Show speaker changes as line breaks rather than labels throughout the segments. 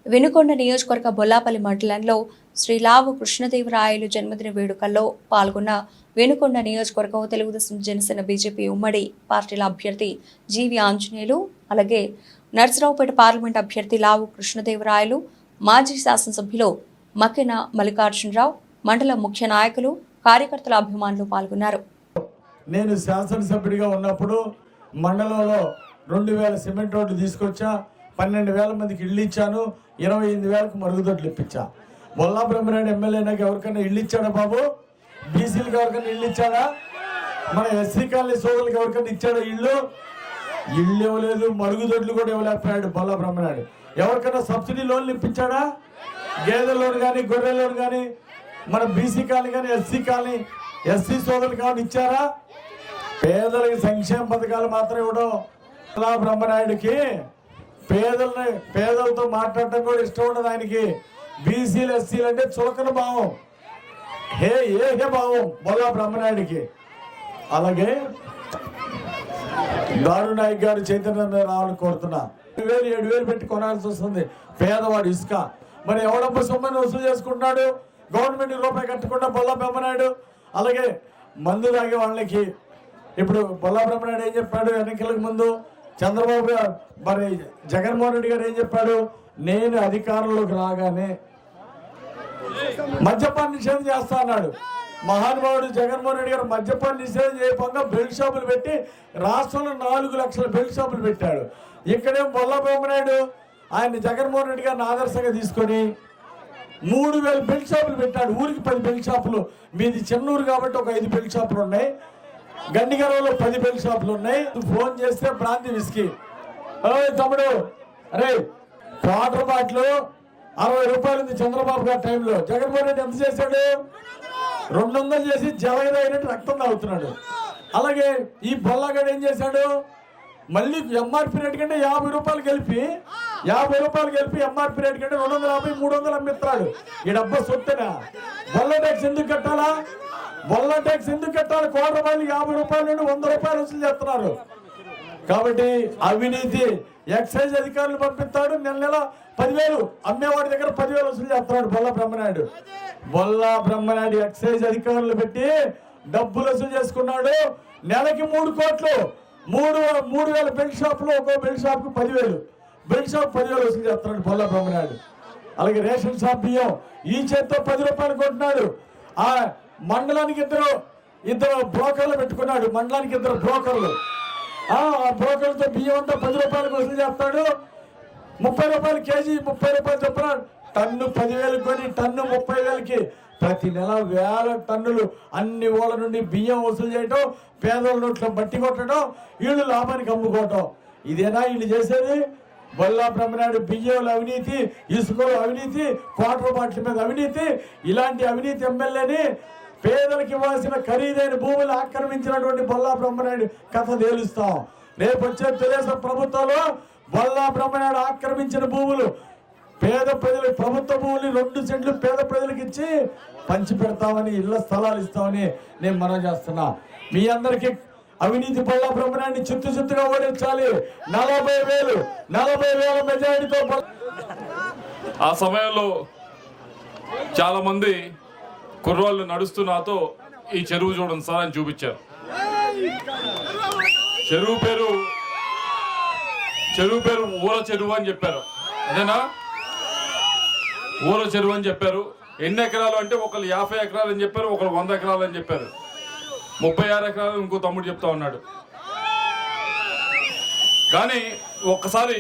వినుకొండ నియోజకవర్గ బొల్లాపల్లి మండలంలో శ్రీ లావు కృష్ణదేవరాయలు జన్మదిన వేడుకల్లో పాల్గొన్న వినుకొండ నియోజకవర్గం తెలుగుదేశం జనసేన బీజేపీ ఉమ్మడి పార్టీల అభ్యర్థి జీవి ఆంజనేయులు, అలాగే నర్సరావుపేట పార్లమెంట్ అభ్యర్థి లావు కృష్ణదేవరాయలు, మాజీ శాసనసభ్యులు మక్కెన మల్లికార్జునరావు, మండల ముఖ్య నాయకులు, కార్యకర్తల అభిమానులు పాల్గొన్నారు.
నేను శాసనసభ్యుడిగా ఉన్నప్పుడు మండలంలో 2000 సిమెంట్ రోడ్లు తీసుకొచ్చా, 12,000 మందికి ఇళ్ళు ఇచ్చాను, 28,000కు మరుగుదొడ్లు ఇప్పించా. బొల్లా బ్రహ్మనాయుడు ఎమ్మెల్యేనాకి ఎవరికైనా ఇళ్ళు ఇచ్చాడా బాబు? బీసీలకు ఎవరికైనా ఇళ్ళు ఇచ్చాడా? మన ఎస్సీ కాలనీ సోదరులకు ఎవరికైనా ఇచ్చాడా ఇళ్ళు? ఇళ్ళు ఇవ్వలేదు, మరుగుదొడ్లు కూడా ఇవ్వలేకపోయాడు బొల్లా బ్రహ్మనాయుడు. ఎవరికైనా సబ్సిడీ లోన్లు ఇప్పించాడా? గేదె లోన్ కానీ, గొర్రె లోన్ కానీ మన బీసీ కాలనీ కానీ, ఎస్సీ కాలనీ, ఎస్సీ సోదరులకు కానీ ఇచ్చారా? పేదలకి సంక్షేమ పథకాలు మాత్రం ఇవ్వడం. బొల్లా బ్రహ్మనాయుడికి పేదలతో మాట్లాడటం కూడా ఇష్టం ఉండదు ఆయనకి. బీసీలు ఎస్సీలు అంటే చులకన భావం, ఏ భావం బొల్లా బ్రహ్మనాయుడికి. అలాగే దారు నాయక్ గారు చైతన్య రావాలని కోరుతున్నా. 7,000 పెట్టి కొనాల్సి వస్తుంది పేదవాడు ఇసుక. మరి ఎవడబ్బు సొమ్మని వసూలు చేసుకుంటున్నాడు? గవర్నమెంట్ రూపాయి కట్టకుండా బొల్లా బ్రహ్మనాయుడు. అలాగే మందు తాగే వాళ్ళకి ఇప్పుడు బొల్లా బ్రహ్మనాయుడు ఏం చెప్పాడు? ఎన్నికలకు ముందు చంద్రబాబు గారు మరి జగన్మోహన్ రెడ్డి గారు ఏం చెప్పాడు? నేను అధికారంలోకి రాగానే మద్యపాన నిషేధం చేస్తా అన్నాడు. మహానుభావుడు జగన్మోహన్ రెడ్డి గారు మద్యపాన నిషేధం చేయకుండా బెల్ట్ షాపులు పెట్టి రాష్ట్రంలో 4 లక్షల బెల్ట్ షాపులు పెట్టాడు. ఇక్కడేం బొల్లా బ్రహ్మనాయుడు ఆయన జగన్మోహన్ రెడ్డి గారిని ఆదర్శంగా తీసుకొని 3,000 బెల్ట్ షాపులు పెట్టాడు. ఊరికి 10 బెల్ట్ షాపులు. మీది చెన్నూరు కాబట్టి ఒక 5 బెల్ట్ షాపులు ఉన్నాయి. గండిగరంలో 10 బెల్ట్ షాపులు ఉన్నాయి. ఫోన్ చేస్తే బ్రాంతి విస్కీ, తమ్ముడు అరే వాటర్ బాటిల్ 60 రూపాయలు ఉంది చంద్రబాబు గారి టైంలో. జగన్మోహన్ రెడ్డి ఎంత చేశాడు? 200 చేసి జలగదైనట్టు రక్తం తాగుతున్నాడు. అలాగే ఈ బొల్లాగాడు ఏం చేశాడు? మళ్ళీ ఎంఆర్పీ రేట్ కంటే 50 రూపాయలు కలిపి ఎంఆర్పీ రేట్ కంటే 250, 300 అమ్మిస్తున్నాడు. ఈ డబ్బా సొత్తేనా? బొల్ల ట్యాక్స్ ఎందుకు కట్టాలా? బొల్ల ట్యాక్స్ ఎందుకు కట్టాలి? ₹1,00,00,000 50 రూపాయల నుండి 100 రూపాయలు వసూలు చేస్తున్నారు. కాబట్టి అవినీతి. ఎక్సైజ్ అధికారులు పంపిస్తాడు, నెల 10,000 అమ్మేవాడి దగ్గర 10,000 వసూలు చేస్తున్నాడు బొల్లా బ్రహ్మనాయుడు. బొల్లా బ్రహ్మనాయుడు ఎక్సైజ్ అధికారులు పెట్టి డబ్బులు వసూలు చేసుకున్నాడు. నెలకి 3 కోట్లు. 3,000 బెల్ట్ షాపులు, ఒక్కో బెల్ట్ షాప్కి 10,000. బెల్ట్ షాప్ 10,000 వసూలు చేస్తున్నాడు బొల్లా బ్రహ్మనాయుడు. అలాగే రేషన్ షాప్ బియ్యం ఈ చేత్తో 10 రూపాయలు కొంటున్నాడు. ఆ మండలానికి ఇద్దరు బ్రోకర్లు పెట్టుకున్నాడు. మండలానికి 2 బ్రోకర్లు. ఆ బ్రోకర్లతో బియ్యం అంతా 10 రూపాయలకు వసూలు చేస్తాడు. 30 రూపాయలు కేజీ, 30 రూపాయలు చొప్పున టన్ను 10,000 కొని టన్ను 30,000కి ప్రతి నెల 1,000 టన్నులు అన్ని ఊళ్ళ నుండి బియ్యం వసూలు చేయటం, పేదల నోట్లో బట్టి కొట్టడం, వీళ్ళు లాభానికి అమ్ముకోవటం. ఇదేనా వీళ్ళు చేసేది? బొల్లా బ్రహ్మనాయుడు బియ్యంలో అవినీతి, ఇసుకలో అవినీతి, వాటర్ బాటిల్ మీద అవినీతి. ఇలాంటి అవినీతి ఎమ్మెల్యేని పేదలకు ఇవ్వాల్సిన ఖరీదైన భూములు ఆక్రమించినటువంటి బొల్లా బ్రహ్మనాయుడు కథ తేలుస్తాం. రేపు వచ్చే తెలుగుదేశం ప్రభుత్వంలో బొల్లా బ్రహ్మనాయుడు ఆక్రమించిన భూములు పేద ప్రజలకు, ప్రభుత్వ భూములు 2 సెంట్లు పేద ప్రజలకు ఇచ్చి పంచి పెడతామని, ఇళ్ల స్థలాలు ఇస్తామని నేను మనవి చేస్తున్నా. మీ అందరికీ అవినీతి బొల్లా బ్రహ్మనాయుడిని చిత్తుగా ఓడించాలి. 40,000 మెజారిటీతో.
ఆ సమయంలో చాలా మంది కుర్రోళ్ళు నడుస్తూ నాతో ఈ చెరువు చూడండి సార్ అని చూపించారు. చెరువు పేరు ఊర చెరువు అని చెప్పారు. అదేనా? ఊర చెరువు అని చెప్పారు. ఎన్ని ఎకరాలు అంటే ఒకళ్ళు 50 ఎకరాలు అని చెప్పారు, ఒకళ్ళు 100 ఎకరాలు అని చెప్పారు. 36 ఎకరాలు ఇంకో తమ్ముడు చెప్తా ఉన్నాడు. కానీ ఒక్కసారి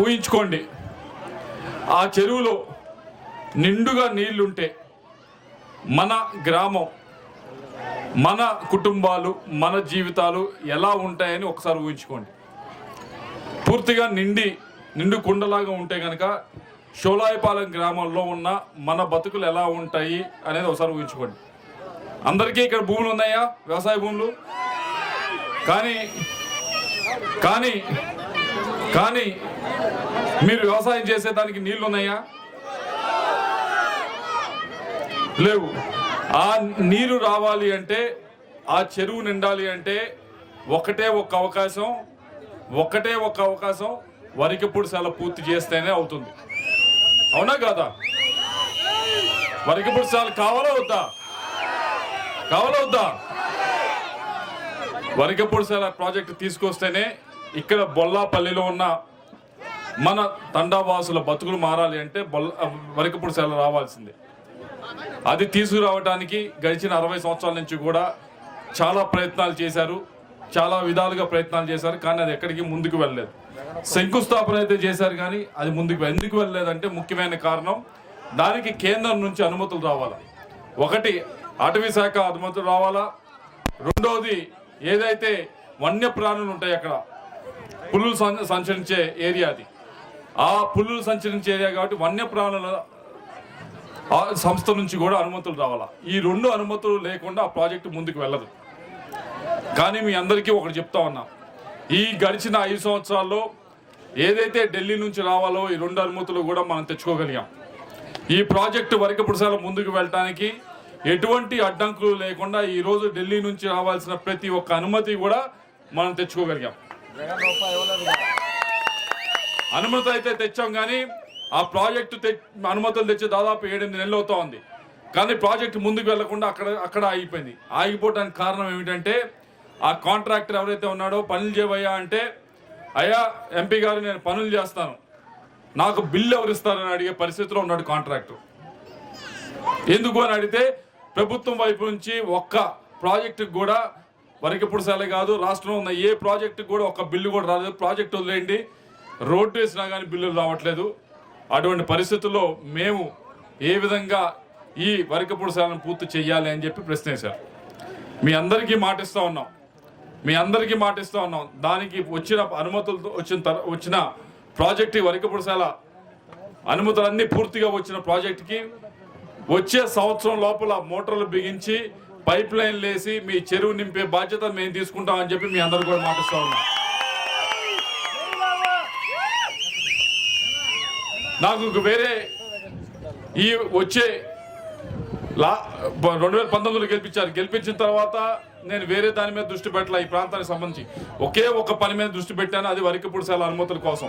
ఊహించుకోండి, ఆ చెరువులో నిండుగా నీళ్లుంటే మన గ్రామం, మన కుటుంబాలు, మన జీవితాలు ఎలా ఉంటాయని ఒకసారి ఊహించుకోండి. పూర్తిగా నిండు కుండలాగా ఉంటే కనుక షోలాయపాలెం గ్రామంలో ఉన్న మన బతుకులు ఎలా ఉంటాయి అనేది ఒకసారి ఊహించుకోండి. అందరికీ ఇక్కడ భూములు ఉన్నాయా? వ్యవసాయ భూములు. కానీ మీరు వ్యవసాయం చేసేదానికి నీళ్లు ఉన్నాయా? లేవు. ఆ నీరు రావాలి అంటే, ఆ చెరువు నిండాలి అంటే ఒకటే ఒక్క అవకాశం వరికపుడిశాల పూర్తి చేస్తేనే అవుతుంది. అవునా కాదా? వరికపుడిశాల కావాలా వద్దా? కావాలా వద్దా? వరికపుడిశాల ప్రాజెక్టు తీసుకొస్తేనే ఇక్కడ బొల్లాపల్లిలో ఉన్న మన తండావాసుల బతుకులు మారాలి అంటే వరికపుడిశాల రావాల్సిందే. అది తీసుకురావడానికి గడిచిన 60 సంవత్సరాల నుంచి కూడా చాలా ప్రయత్నాలు చేశారు, చాలా విధాలుగా ప్రయత్నాలు చేశారు, కానీ అది ఎక్కడికి ముందుకు వెళ్ళలేదు. శంకుస్థాపన అయితే చేశారు కానీ అది ఎందుకు వెళ్ళలేదంటే ముఖ్యమైన కారణం దానికి కేంద్రం నుంచి అనుమతులు రావాలా. ఒకటి అటవీ శాఖ అనుమతులు రావాలా, రెండవది ఏదైతే వన్యప్రాణులు ఉంటాయి అక్కడ పులులు సంచరించే ఏరియా, అది ఆ పులులు సంచరించే ఏరియా కాబట్టి వన్యప్రాణుల సంస్థ నుంచి కూడా అనుమతులు రావాలా. ఈ 2 అనుమతులు లేకుండా ఆ ప్రాజెక్టు ముందుకు వెళ్ళదు. కానీ మీ అందరికీ ఒకటి చెప్తా ఉన్నా, ఈ గడిచిన 5 సంవత్సరాల్లో ఏదైతే ఢిల్లీ నుంచి రావాలో ఈ 2 అనుమతులు కూడా మనం తెచ్చుకోగలిగాం. ఈ ప్రాజెక్టు వరికపుడిశాల ముందుకు వెళ్ళటానికి ఎటువంటి అడ్డంకులు లేకుండా ఈరోజు ఢిల్లీ నుంచి రావాల్సిన ప్రతి ఒక్క అనుమతి కూడా మనం తెచ్చుకోగలిగాం. అనుమతి అయితే తెచ్చాం కానీ ఆ ప్రాజెక్టు అనుమతులు తెచ్చి దాదాపు 7-8 నెలలు అవుతా ఉంది. కానీ ప్రాజెక్టు ముందుకు వెళ్లకుండా అక్కడ ఆగిపోయింది. ఆగిపోవడానికి కారణం ఏమిటంటే ఆ కాంట్రాక్టర్ ఎవరైతే ఉన్నాడో పనులు చేయవయ్యా అంటే, అయ్యా ఎంపీ గారు నేను పనులు చేస్తాను, నాకు బిల్లు ఎవరిస్తారని అడిగే పరిస్థితిలో ఉన్నాడు కాంట్రాక్టర్. ఎందుకు అని అడిగితే ప్రభుత్వం వైపు నుంచి ఒక్క ప్రాజెక్టుకు కూడా వరికపుడిశాల కాదు రాష్ట్రంలో ఉన్న ఏ ప్రాజెక్టుకు కూడా ఒక్క బిల్లు కూడా రాలేదు. ప్రాజెక్టు వదిలేయండి, రోడ్డు వేసినా కానీ బిల్లులు రావట్లేదు. అటువంటి పరిస్థితుల్లో మేము ఏ విధంగా ఈ వరికపుడిశాలను పూర్తి చేయాలి అని చెప్పి ప్రశ్నించారు. మీ అందరికీ మాటిస్తూ ఉన్నాం. దానికి వచ్చిన అనుమతులతో వచ్చిన ప్రాజెక్టు వరికపుడిశాల అనుమతులన్నీ పూర్తిగా వచ్చిన ప్రాజెక్టుకి వచ్చే సంవత్సరం లోపల మోటార్లు బిగించి పైప్ లైన్లు వేసి మీ చెరువు నింపే బాధ్యత మేము తీసుకుంటామని చెప్పి మీ అందరూ కూడా మాటిస్తూ ఉన్నాం. నాకు వేరే ఈ వచ్చే 2019లో గెలిపించిన తర్వాత నేను వేరే దాని మీద దృష్టి పెట్టాల. ఈ ప్రాంతానికి సంబంధించి ఒకే ఒక పని మీద దృష్టి పెట్టాను, అది వరికపుడిశాల అనుమతుల కోసం.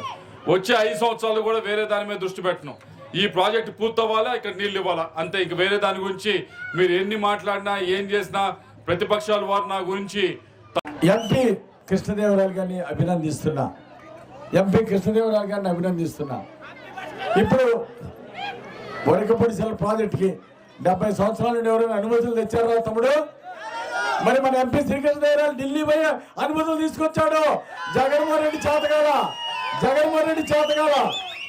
వచ్చే 5 సంవత్సరాలు కూడా వేరే దాని మీద దృష్టి పెట్టను. ఈ ప్రాజెక్టు పూర్తవ్వాలా, ఇక్కడ నీళ్ళు ఇవ్వాలా, అంతే. ఇంక వేరే దాని గురించి మీరు ఎన్ని మాట్లాడినా ఏం చేసినా ప్రతిపక్షాలు వారు నా గురించి.
ఎంపీ కృష్ణదేవరాయలు గారిని అభినందిస్తున్నా. ఇప్పుడు వరికపుడిశాల ప్రాజెక్టుకి 70 సంవత్సరాల నుండి ఎవరైనా అనుమతులు తెచ్చారా తమ్ముడు? మరి మన ఎంపీ శ్రీకృష్ణదేవరాయలు ఢిల్లీ పోయి అనుమతులు తీసుకొచ్చాడు. జగన్మోహన్ రెడ్డి చేతగాల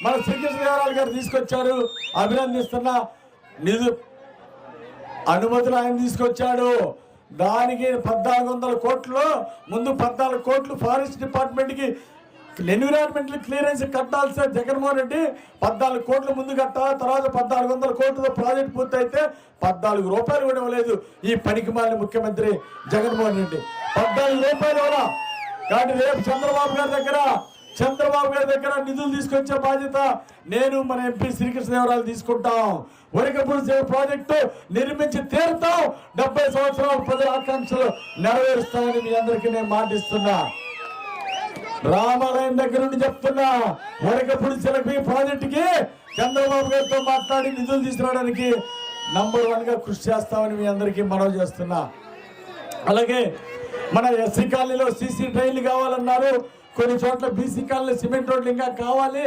మన శ్రీకృష్ణదేవరాయలు గారు తీసుకొచ్చారు, అభినందిస్తున్నా. అనుమతులు ఆయన తీసుకొచ్చాడు. దానికి 1400 కోట్లు, ముందు 14 కోట్లు ఫారెస్ట్ డిపార్ట్మెంట్కి ఎన్విరాన్మెంటల్ క్లియరెన్స్ కట్టాల్సిన జగన్మోహన్ రెడ్డి 14 కోట్లు ముందు కట్టాలి. తర్వాత 1400 కోట్లతో ప్రాజెక్ట్ పూర్తయితే 14 రూపాయలు కూడా ఇవ్వలేదు ఈ పనికి మాలిన ముఖ్యమంత్రి జగన్మోహన్ రెడ్డి. 14 రూపాయలు ఇవ్వాలా. కాబట్టి రేపు చంద్రబాబు గారి దగ్గర నిధులు తీసుకొచ్చే బాధ్యత నేను మన ఎంపీ శ్రీకృష్ణదేవరాయలు తీసుకుంటాం. వరికపుడిశాల ప్రాజెక్టు నిర్మించి తీరుతాం. 70 సంవత్సరాల ప్రజల ఆకాంక్షలు నెరవేరుస్తామని మీ అందరికీ నేను మాటిస్తున్నా. రామాలయం దగ్గర నుండి చెప్తున్నా, వరికపుడిశాల ప్రాజెక్టుకి చంద్రబాబు గారితో మాట్లాడి నిధులు తీసుకురావడానికి నంబర్ 1గా కృషి చేస్తామని మీ అందరికీ మనవి చేస్తున్నా. అలాగే మన ఎస్సీ కాలనీలో సీసీ డ్రైన్లు కావాలన్నారు. కొన్ని చోట్ల బీసీ కాలనీ సిమెంట్ రోడ్లు ఇంకా కావాలి.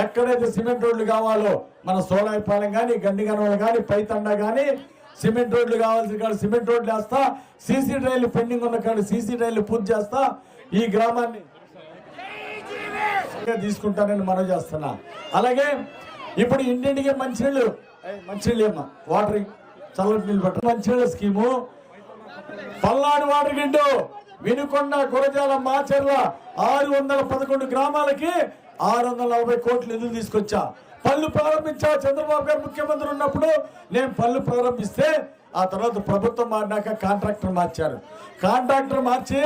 ఎక్కడైతే సిమెంట్ రోడ్లు కావాలో మన సోలాయిపాలెం కానీ, గండిగనవలు కానీ, పైతండ కానీ సిమెంట్ రోడ్లు కావాల్సిన కాదు సిమెంట్ రోడ్లు వేస్తా. సీసీ డ్రైన్లు పెండింగ్ ఉన్న కాదు సీసీ డ్రైన్లు పూర్తి చేస్తా. ఈ గ్రామాన్ని తీసుకుంటానని మనవి చేస్తున్నా. అలాగే ఇప్పుడు ఇంటింటికి మంచినీళ్ళు ఏమ్మా వాటరింగ్ చల్లటి నీళ్ళు పట్ట మంచినీళ్ళ స్కీము, పల్నాడు వాటర్ గిండు, వినుకొండ, గురజాల, మాచర్ల 611 గ్రామాలకి 640 కోట్లు నిధులు తీసుకొచ్చా. పనులు ప్రారంభించా. చంద్రబాబు గారు ముఖ్యమంత్రి ఉన్నప్పుడు నేను పనులు ప్రారంభిస్తే ఆ తర్వాత ప్రభుత్వం మారినాక కాంట్రాక్టర్ మార్చి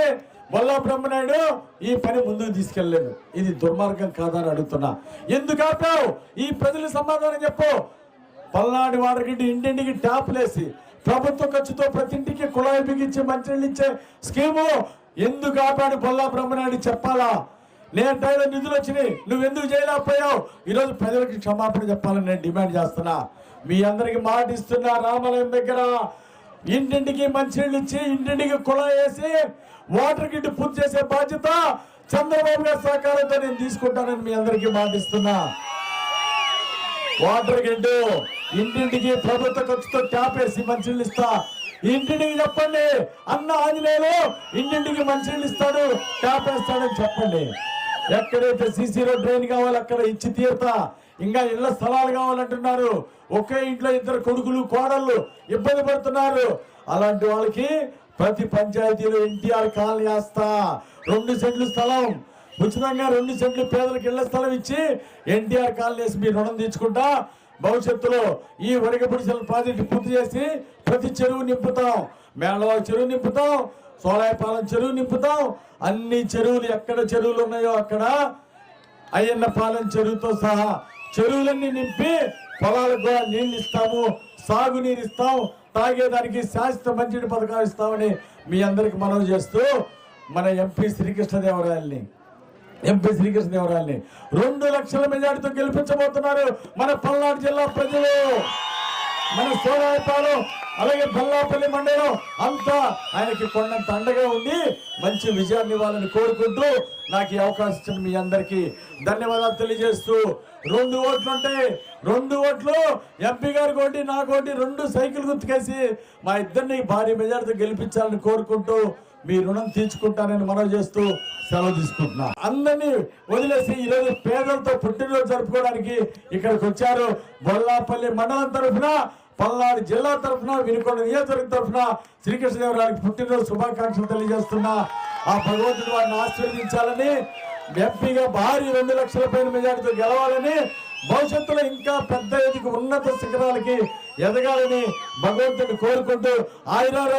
బొల్లా బ్రహ్మనాయుడు ఈ పని ముందుకు తీసుకెళ్లేదు. ఇది దుర్మార్గం కాదని అడుగుతున్నా. ఎందుకు ఆపావు? ఈ ప్రజలకు సమాధానం చెప్పు. పల్నాడు వాడగిడ్డి ఇంటింటికి ట్యాప్లేసి ప్రభుత్వ ఖర్చుతో ప్రతి ఇంటికి కుళాయి బిగించి మంచినీళ్ళు ఇచ్చే స్కీము ఎందుకు ఆపాడు బొల్లా బ్రహ్మనాయుడు చెప్పాలా. నేను టైంలో నిధులు వచ్చినాయి, నువ్వెందుకు చేయలేకపోయావు? ఈరోజు ప్రజలకు క్షమాపణ చెప్పాలని నేను డిమాండ్ చేస్తున్నా. మీ అందరికి మాట ఇస్తున్నా, రామాలయం దగ్గర ఇంటింటికి మంచినీళ్ళు ఇచ్చి ఇంటింటికి కుళాయి వేసి వాటర్ గిడ్డు పూర్తి చేసే బాధ్యత చంద్రబాబు గారి సహకారంతో నేను తీసుకుంటానని మీ అందరికీ మాట ఇస్తున్నా. వాటర్ గిడ్డు ఇంటింటికి ప్రభుత్వ ఖర్చుతో ట్యాప్ వేసి మంచినీళ్ళు ఇస్తా. ఇంటింటికి చెప్పండి, అన్న ఆంజనేయులు ఇంటింటికి మంచినీళ్ళు ఇస్తాడు, ట్యాప్ వేస్తాడని చెప్పండి. ఎక్కడైతే సీసీ రోడ్ డ్రైన్ కావాలి అక్కడ ఇచ్చి తీరుతా. ఇంకా ఇళ్ల స్థలాలు కావాలంటున్నారు. ఒకే ఇంట్లో ఇద్దరు కొడుకులు కోడళ్ళు ఇబ్బంది పడుతున్నారు. అలాంటి వాళ్ళకి ప్రతి పంచాయతీలో ఎన్టీఆర్ కాలనీ వేస్తా. 2 సెంట్లు స్థలం ఉచితంగా, 2 సెంట్లు పేదలకు ఇళ్ల స్థలం ఇచ్చి ఎన్టీఆర్ కాలనీ వేసి మీ రుణం తీర్చుకుంటా. భవిష్యత్తులో ఈ వరగపుడిసెల ప్రాజెక్టు పూర్తి చేసి ప్రతి చెరువు నింపుతాం. మేళవాళ్ళ చెరువు నింపుతాం, సోలాయపాలెం చెరువు నింపుతాం. అన్ని చెరువులు ఎక్కడ చెరువులు ఉన్నాయో అక్కడ అయ్యన్నపాలెం చెరువుతో సహా చెరువులన్నీ నింపి పొలాలకు కూడా నీళ్ళు ఇస్తాము, సాగునీరు ఇస్తాం, తాగేదానికి శాశ్వత మంచినీటి పథకాలు ఇస్తామని మీ అందరికి మనవి చేస్తూ మన ఎంపీ శ్రీకృష్ణదేవరాయల్ని 2 లక్షల మెజార్టీతో గెలిపించబోతున్నారు మన పల్నాడు జిల్లా ప్రజలు. మన సోలాయపాలెం అలాగే బల్లాపల్లి మండలం అంతా ఆయనకి కొండంత అండగా ఉండి మంచి విజయాన్ని ఇవ్వాలని కోరుకుంటూ నాకు ఈ అవకాశం ఇచ్చిన మీ అందరికీ ధన్యవాదాలు తెలియజేస్తూ 2 ఓట్లు ఉంటాయి. 2 ఓట్లు ఎంపీ గారికి ఒకటి, నాకు ఒకటి, 2 సైకిల్ గుర్తుకేసి మా ఇద్దరిని భారీ మెజార్టీతో గెలిపించాలని కోరుకుంటూ మీ రుణం తీర్చుకుంటానని మనవి చేస్తూ సెలవు తీసుకుంటున్నా. అందరినీ వదిలేసి ఈరోజు పేదలతో పుట్టినరోజు జరుపుకోవడానికి ఇక్కడికి వచ్చారు. బొల్లాపల్లి మండలం తరఫున, పల్నాడు జిల్లా తరఫున, వినుకొండ నియోజకవర్గం తరఫున శ్రీకృష్ణదేవరాయలకు పుట్టినరోజు శుభాకాంక్షలు తెలియజేస్తున్నా. ఆ భగవంతుడు వారిని ఆశీర్వదించాలని, ఎంపీగా భారీ 2 లక్షల పైన మెజార్టీతో గెలవాలని, భవిష్యత్తులో ఇంకా పెద్ద ఎదిగి ఉన్నత శిఖరాలకి ఎదగాలని భగవంతుని కోరుకుంటూ ఆయురారోగ్య